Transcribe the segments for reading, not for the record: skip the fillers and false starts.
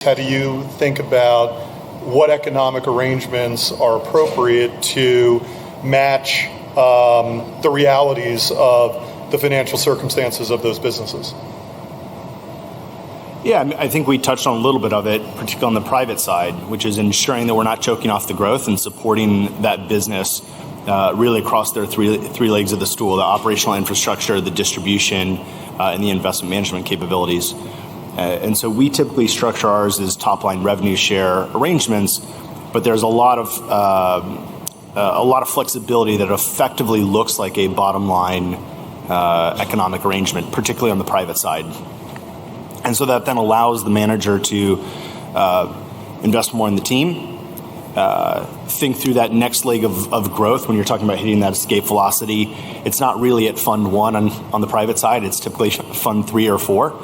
How do you think about what economic arrangements are appropriate to match the realities of the financial circumstances of those businesses? Yeah, I think we touched on a little bit of it, particularly on the private side, which is ensuring that we're not choking off the growth and supporting that business really across their three legs of the stool: the operational infrastructure, the distribution, and the investment management capabilities. And so we typically structure ours as top-line revenue share arrangements, but there's a lot of flexibility that effectively looks like a bottom-line economic arrangement, particularly on the private side. And so that then allows the manager to invest more in the team, think through that next leg of growth. When you're talking about hitting that escape velocity, it's not really at fund one on the private side. It's typically fund 3 or 4.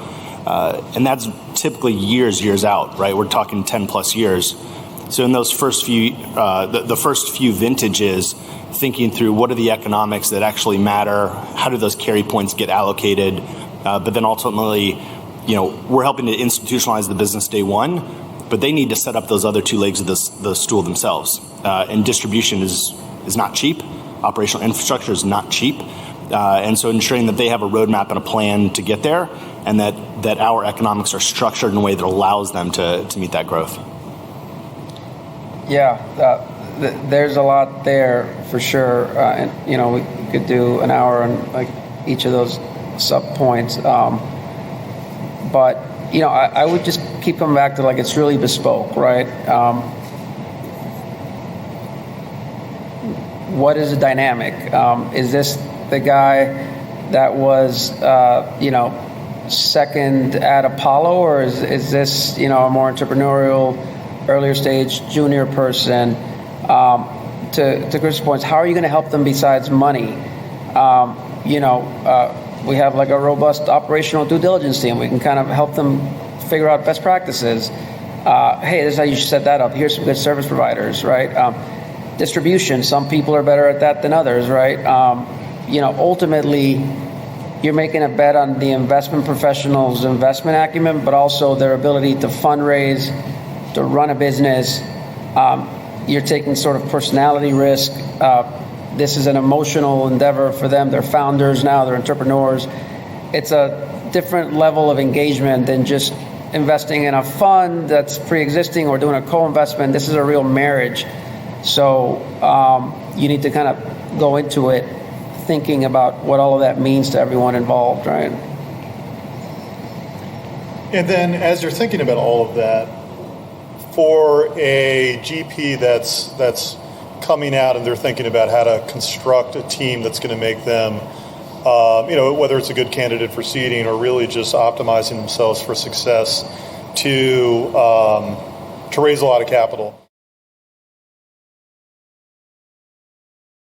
And that's typically years out, right? We're talking 10 plus years. So in those first few, the first few vintages, thinking through what are the economics that actually matter, how do those carry points get allocated, but then ultimately, we're helping to institutionalize the business day one, but they need to set up those other 2 legs of the stool themselves. And distribution is not cheap. Operational infrastructure is not cheap. And so ensuring that they have a roadmap and a plan to get there, and that our economics are structured in a way that allows them to meet that growth. Yeah, there's a lot there for sure. And we could do an hour on like each of those sub points. But I would just keep coming back to like it's really bespoke, right? What is the dynamic? Is this the guy that was second at Apollo, or is this a more entrepreneurial, earlier stage junior person? To Chris's points, how are you going to help them besides money? We have like a robust operational due diligence team. We can kind of help them figure out best practices. Hey, this is how you should set that up. Here's some good service providers, right? Distribution. Some people are better at that than others, right? Ultimately, you're making a bet on the investment professionals' investment acumen, but also their ability to fundraise, to run a business. You're taking sort of personality risk. This is an emotional endeavor for them. They're founders now, they're entrepreneurs. It's a different level of engagement than just investing in a fund that's pre-existing or doing a co-investment. This is a real marriage. So you need to kind of go into it thinking about what all of that means to everyone involved, right? And then as you're thinking about all of that, for a GP that's coming out and they're thinking about how to construct a team that's going to make them, whether it's a good candidate for seeding or really just optimizing themselves for success, to raise a lot of capital.